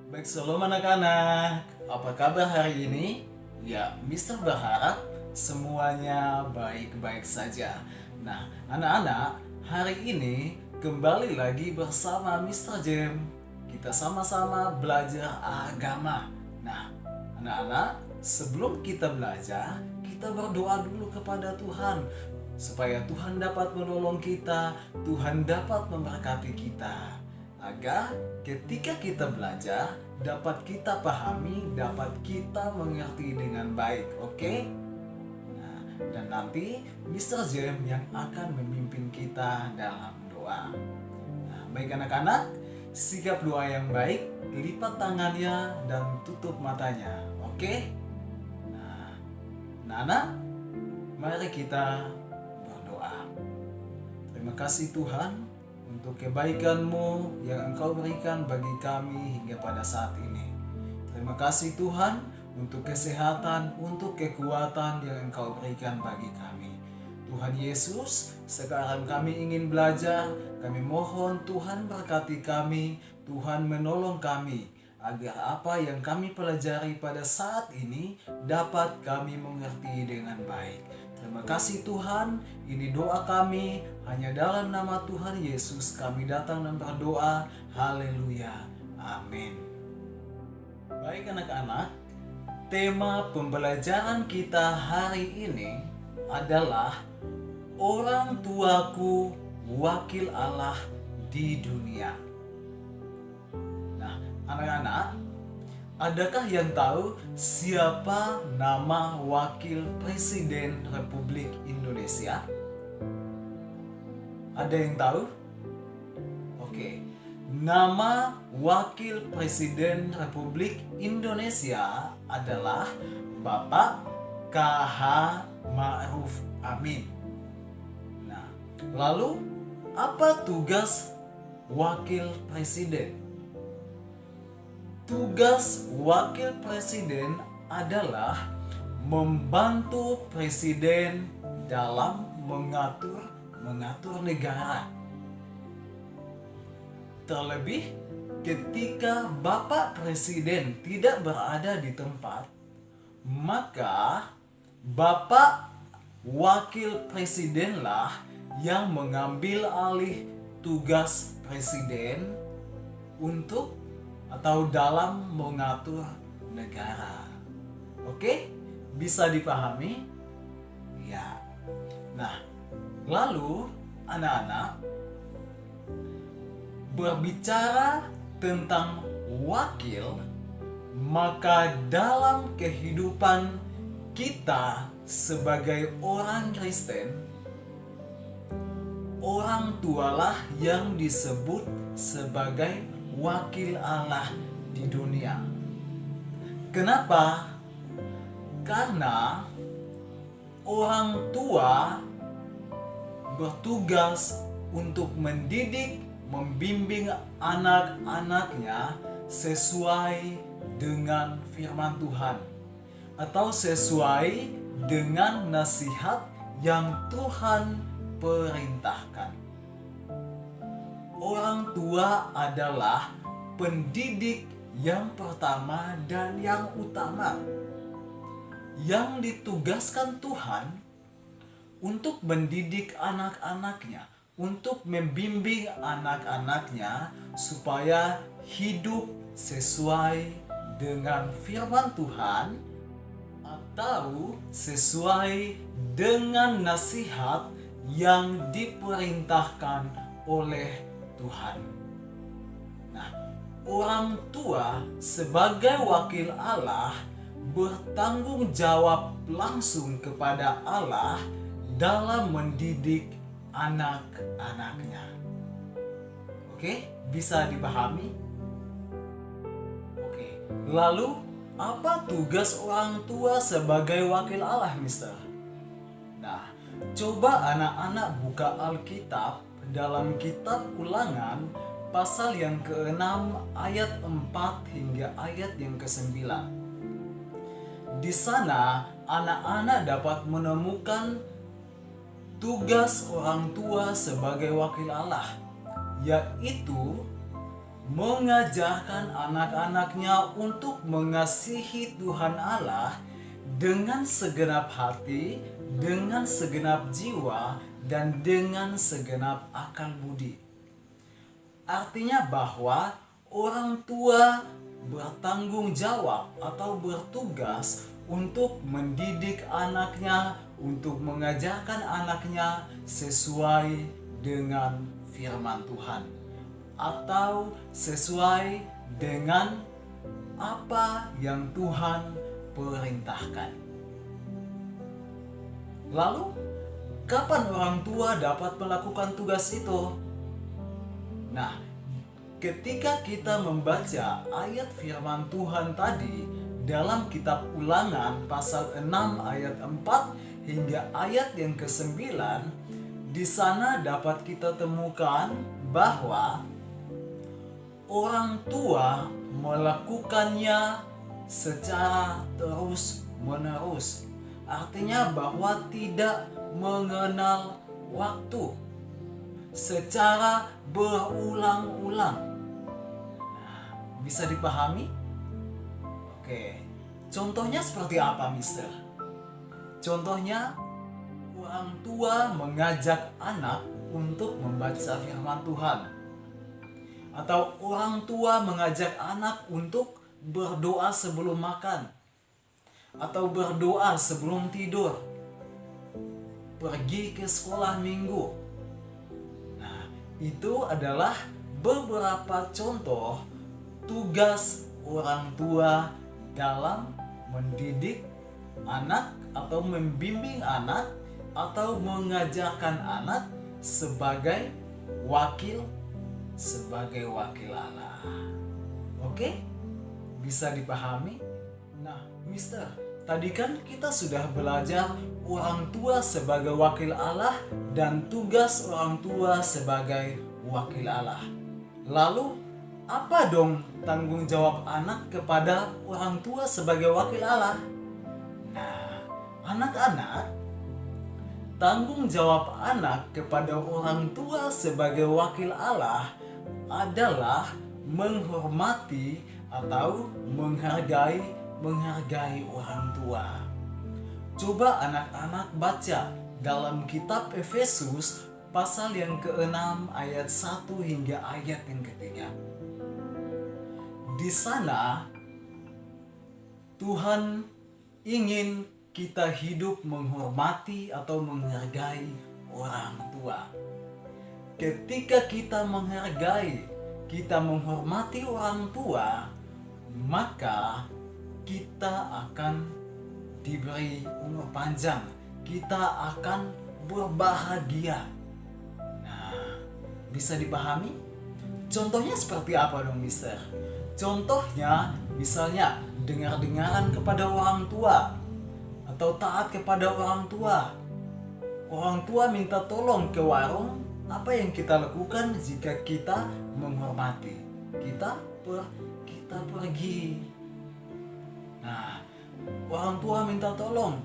Baik, shalom anak-anak. Apa kabar hari ini? Ya, Mister berharap semuanya baik-baik saja. Nah, anak-anak, hari ini kembali lagi bersama Mister Jem. Kita sama-sama belajar agama. Nah, anak-anak, sebelum kita belajar, kita berdoa dulu kepada Tuhan supaya Tuhan dapat menolong kita, Tuhan dapat memberkati kita, agar ketika kita belajar dapat kita pahami, dapat kita mengerti dengan baik, oke? Nah, dan nanti Mr. Jem yang akan memimpin kita dalam doa. Nah, baik anak-anak, sikap doa yang baik, lipat tangannya dan tutup matanya, oke? Nah, anak-anak, mari kita berdoa. Terima kasih Tuhan untuk kebaikan-Mu yang Engkau berikan bagi kami hingga pada saat ini. Terima kasih Tuhan untuk kesehatan, untuk kekuatan yang Engkau berikan bagi kami. Tuhan Yesus, sekarang kami ingin belajar. Kami mohon Tuhan berkati kami, Tuhan menolong kami, agar apa yang kami pelajari pada saat ini dapat kami mengerti dengan baik. Terima kasih Tuhan, ini doa kami, hanya dalam nama Tuhan Yesus kami datang dan berdoa. Haleluya, amin. Baik anak-anak, tema pembelajaran kita hari ini adalah orang tuaku, wakil Allah di dunia. Nah, anak-anak, adakah yang tahu siapa nama Wakil Presiden Republik Indonesia? Ada yang tahu? Oke. Nama Wakil Presiden Republik Indonesia adalah Bapak K.H. Ma'ruf Amin. Nah, lalu apa tugas Wakil Presiden? Tugas Wakil Presiden adalah membantu Presiden dalam mengatur negara. Terlebih ketika Bapak Presiden tidak berada di tempat, maka Bapak Wakil Presidenlah yang mengambil alih tugas Presiden untuk atau dalam mengatur negara. Oke? Bisa dipahami? Ya. Nah, lalu anak-anak, berbicara tentang wakil, maka dalam kehidupan kita sebagai orang Kristen, orang tualah yang disebut sebagai wakil Allah di dunia. Kenapa? Karena orang tua bertugas untuk mendidik, membimbing anak-anaknya sesuai dengan firman Tuhan atau sesuai dengan nasihat yang Tuhan perintahkan. Orang tua adalah pendidik yang pertama dan yang utama, yang ditugaskan Tuhan untuk mendidik anak-anaknya, untuk membimbing anak-anaknya supaya hidup sesuai dengan firman Tuhan atau sesuai dengan nasihat yang diperintahkan oleh Tuhan. Nah, orang tua sebagai wakil Allah bertanggung jawab langsung kepada Allah dalam mendidik anak-anaknya. Oke, bisa dipahami? Oke, lalu apa tugas orang tua sebagai wakil Allah, Mister? Nah, coba anak-anak buka Alkitab dalam kitab Ulangan pasal yang ke-6 ayat 4 hingga ayat yang ke-9. Di sana anak-anak dapat menemukan tugas orang tua sebagai wakil Allah, yaitu mengajarkan anak-anaknya untuk mengasihi Tuhan Allah dengan segenap hati, dengan segenap jiwa, dan dengan segenap akal budi. Artinya bahwa orang tua bertanggung jawab atau bertugas untuk mendidik anaknya, untuk mengajarkan anaknya sesuai dengan firman Tuhan, atau sesuai dengan apa yang Tuhan perintahkan. Lalu, kapan orang tua dapat melakukan tugas itu? Nah, ketika kita membaca ayat firman Tuhan tadi dalam kitab Ulangan pasal 6 ayat 4 hingga ayat yang ke-9, di sana dapat kita temukan bahwa orang tua melakukannya secara terus-menerus. Artinya bahwa tidak mengenal waktu, secara berulang-ulang. Nah, bisa dipahami? Oke, contohnya seperti apa, Mister? Contohnya, orang tua mengajak anak untuk membaca firman Tuhan, atau orang tua mengajak anak untuk berdoa sebelum makan, atau berdoa sebelum tidur, pergi ke sekolah minggu. Nah, itu adalah beberapa contoh tugas orang tua dalam mendidik anak atau membimbing anak atau mengajarkan anak sebagai wakil Allah. Oke? Bisa dipahami? Nah, Mister, tadi kan kita sudah belajar orang tua sebagai wakil Allah dan tugas orang tua sebagai wakil Allah. Lalu, apa dong tanggung jawab anak kepada orang tua sebagai wakil Allah? Nah, anak-anak, tanggung jawab anak kepada orang tua sebagai wakil Allah adalah menghormati atau menghargai orang tua. Coba anak-anak baca dalam kitab Efesus pasal yang ke-6 ayat 1 hingga ayat yang ke-3. Di sana Tuhan ingin kita hidup menghormati atau menghargai orang tua. Ketika kita menghargai, kita menghormati orang tua, maka kita akan diberi umur panjang, kita akan berbahagia. Nah, bisa dipahami? Contohnya seperti apa dong, Mister? Contohnya, misalnya dengar-dengaran kepada orang tua atau taat kepada orang tua. Orang tua minta tolong ke warung, apa yang kita lakukan jika kita menghormati? Kita pergi. Nah, orang tua minta tolong.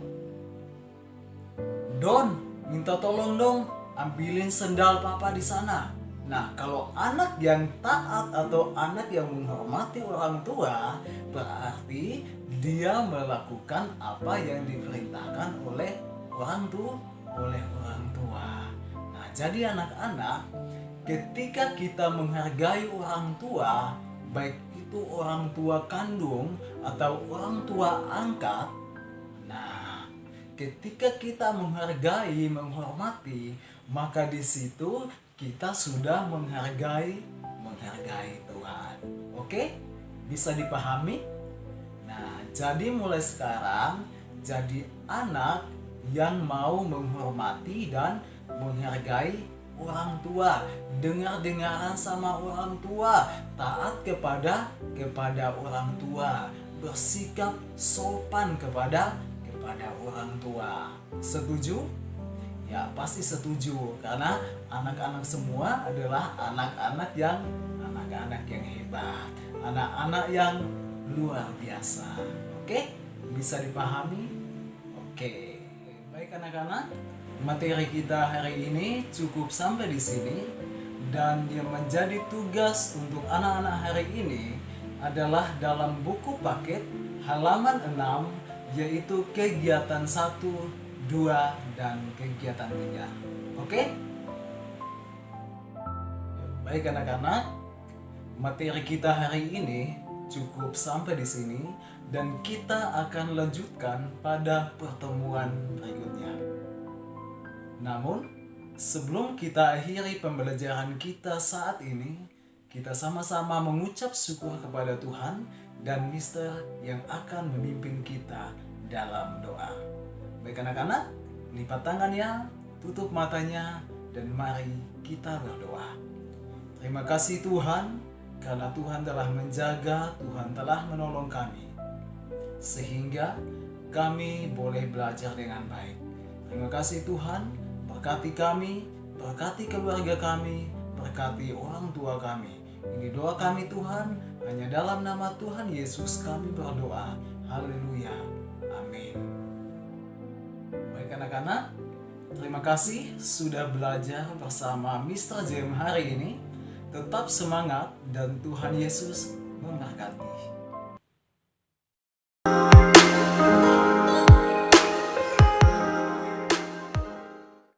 Don, minta tolong dong, ambilin sendal papa di sana. Nah, kalau anak yang taat atau anak yang menghormati orang tua, berarti dia melakukan apa yang diperintahkan oleh orang tua. Nah, jadi anak-anak, ketika kita menghargai orang tua, baik itu orang tua kandung atau orang tua angkat, nah, ketika kita menghargai, menghormati, maka di situ kita sudah menghargai Tuhan. Oke? Bisa dipahami? Nah, jadi mulai sekarang jadi anak yang mau menghormati dan menghargai orang tua, dengar-dengaran sama orang tua, taat kepada orang tua, bersikap sopan kepada orang tua. Setuju? Ya, pasti setuju, karena anak-anak semua adalah anak-anak yang hebat, anak-anak yang luar biasa. Oke? Bisa dipahami? Oke. Baik anak-anak, materi kita hari ini cukup sampai di sini. Dan yang menjadi tugas untuk anak-anak hari ini adalah dalam buku paket halaman 6, yaitu kegiatan 1, 2, dan kegiatan 3. Oke? Baik anak-anak, materi kita hari ini cukup sampai di sini dan kita akan lanjutkan pada pertemuan berikutnya. Namun, sebelum kita akhiri pembelajaran kita saat ini, kita sama-sama mengucap syukur kepada Tuhan dan Mister yang akan memimpin kita dalam doa. Baik anak-anak, lipat tangannya, tutup matanya, dan mari kita berdoa. Terima kasih Tuhan, karena Tuhan telah menjaga, Tuhan telah menolong kami, sehingga kami boleh belajar dengan baik. Terima kasih Tuhan, berkati kami, berkati keluarga kami, berkati orang tua kami. Ini doa kami Tuhan, hanya dalam nama Tuhan Yesus kami berdoa. Haleluya. Amin. Baik anak-anak, terima kasih sudah belajar bersama Mr. Jem hari ini. Tetap semangat dan Tuhan Yesus memberkati.